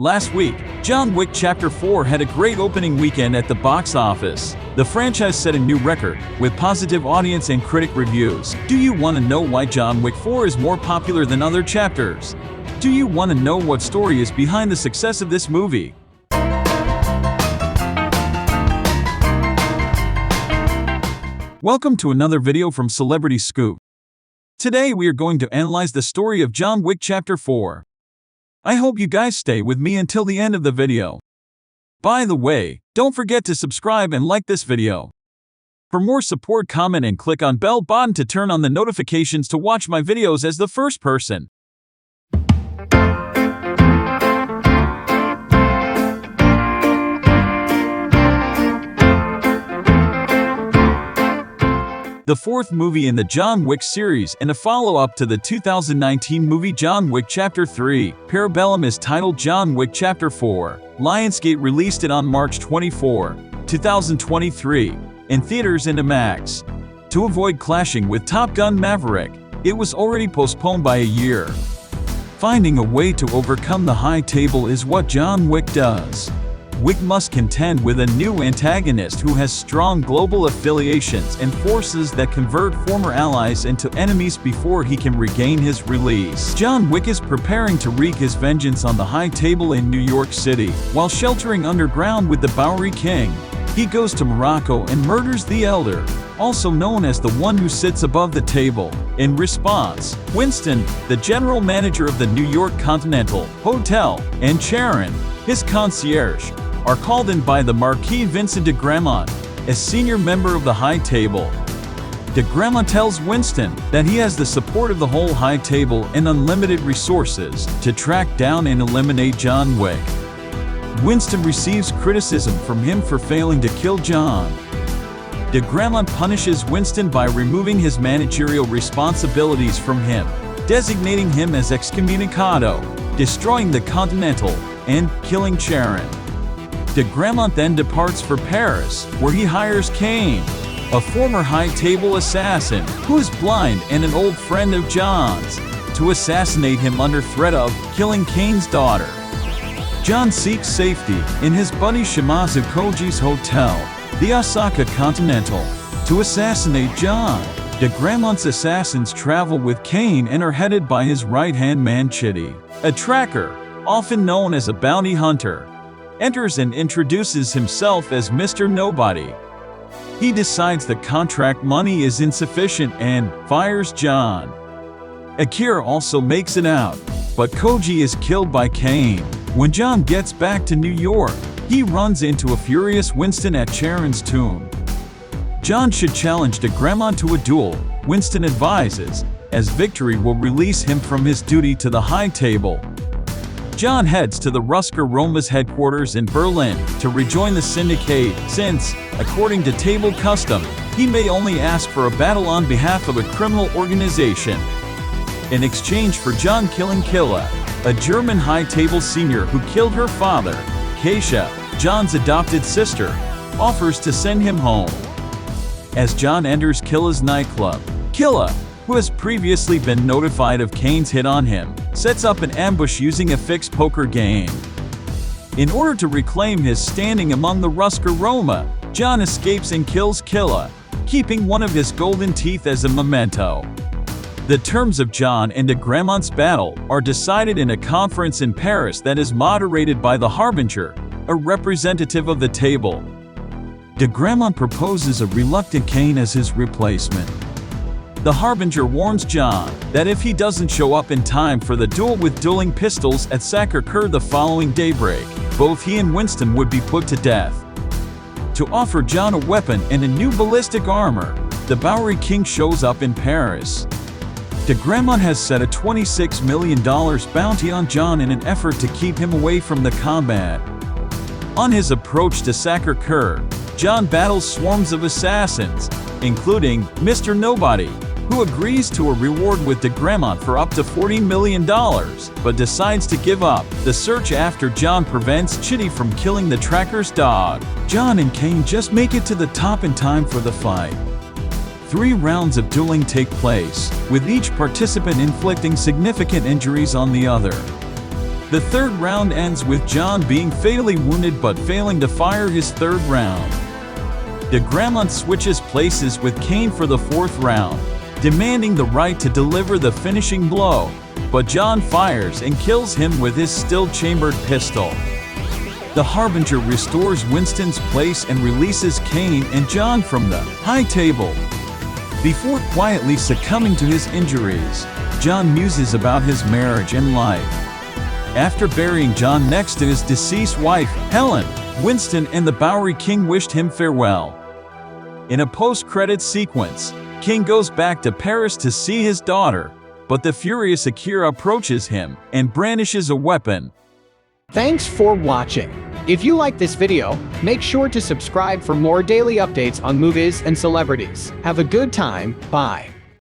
Last week, John Wick Chapter 4 had a great opening weekend at the box office. The franchise set a new record, with positive audience and critic reviews. Do you want to know why John Wick 4 is more popular than other chapters? Do you want to know what story is behind the success of this movie? Welcome to another video from Celebrity Scoop. Today we are going to analyze the story of John Wick Chapter 4. I hope you guys stay with me until the end of the video. By the way, don't forget to subscribe and like this video. For more support, comment and click on bell button to turn on the notifications to watch my videos as the first person. The fourth movie in the John Wick series and a follow-up to the 2019 movie John Wick Chapter 3, Parabellum is titled John Wick Chapter 4. Lionsgate released it on March 24, 2023, in theaters and IMAX. To avoid clashing with Top Gun Maverick, it was already postponed by a year. Finding a way to overcome the high table is what John Wick does. Wick must contend with a new antagonist who has strong global affiliations and forces that convert former allies into enemies before he can regain his release. John Wick is preparing to wreak his vengeance on the high table in New York City. While sheltering underground with the Bowery King, he goes to Morocco and murders the Elder, also known as the one who sits above the table. In response, Winston, the general manager of the New York Continental Hotel, and Charon, his concierge, are called in by the Marquis Vincent de Gramont, a senior member of the High Table. De Gramont tells Winston that he has the support of the whole High Table and unlimited resources to track down and eliminate John Wick. Winston receives criticism from him for failing to kill John. De Gramont punishes Winston by removing his managerial responsibilities from him, designating him as excommunicado, destroying the Continental, and killing Charon. De Gramont then departs for Paris, where he hires Kane, a former High Table assassin who is blind and an old friend of John's, to assassinate him under threat of killing Kane's daughter. John seeks safety in his buddy Shimazu Koji's hotel, the Osaka Continental, to assassinate John. De Gramont's assassins travel with Kane and are headed by his right-hand man Chitty, a tracker, often known as a bounty hunter, enters and introduces himself as Mr. Nobody. He decides the contract money is insufficient and fires John. Akira also makes it out, but Koji is killed by Kane. When John gets back to New York, he runs into a furious Winston at Charon's tomb. John should challenge de Gramont to a duel, Winston advises, as victory will release him from his duty to the High Table. John heads to the Rusker Roma's headquarters in Berlin to rejoin the syndicate since, according to table custom, he may only ask for a battle on behalf of a criminal organization. In exchange for John killing Killa, a German High Table senior who killed her father, Keisha, John's adopted sister, offers to send him home. As John enters Killa's nightclub, Killa, who has previously been notified of Kane's hit on him, sets up an ambush using a fixed poker game. In order to reclaim his standing among the Rusker Roma, John escapes and kills Killa, keeping one of his golden teeth as a memento. The terms of John and de Gramont's battle are decided in a conference in Paris that is moderated by the Harbinger, a representative of the table. De Gramont proposes a reluctant Kane as his replacement. The Harbinger warns John that if he doesn't show up in time for the duel with dueling pistols at Sacré-Cœur the following daybreak, both he and Winston would be put to death. To offer John a weapon and a new ballistic armor, the Bowery King shows up in Paris. De Gramont has set a $26 million bounty on John in an effort to keep him away from the combat. On his approach to Sacré-Cœur, John battles swarms of assassins, including Mr. Nobody, who agrees to a reward with de Gramont for up to $40 million, but decides to give up the search after John prevents Chitty from killing the tracker's dog. John and Kane just make it to the top in time for the fight. 3 rounds of dueling take place, with each participant inflicting significant injuries on the other. The third round ends with John being fatally wounded but failing to fire his third round. De Gramont switches places with Kane for the fourth round, demanding the right to deliver the finishing blow, but John fires and kills him with his still-chambered pistol. The Harbinger restores Winston's place and releases Kane and John from the high table. Before quietly succumbing to his injuries, John muses about his marriage and life. After burying John next to his deceased wife, Helen, Winston and the Bowery King wished him farewell. In a post-credits sequence, King goes back to Paris to see his daughter, but the furious Akira approaches him and brandishes a weapon. Thanks for watching. If you like this video, make sure to subscribe for more daily updates on movies and celebrities. Have a good time. Bye.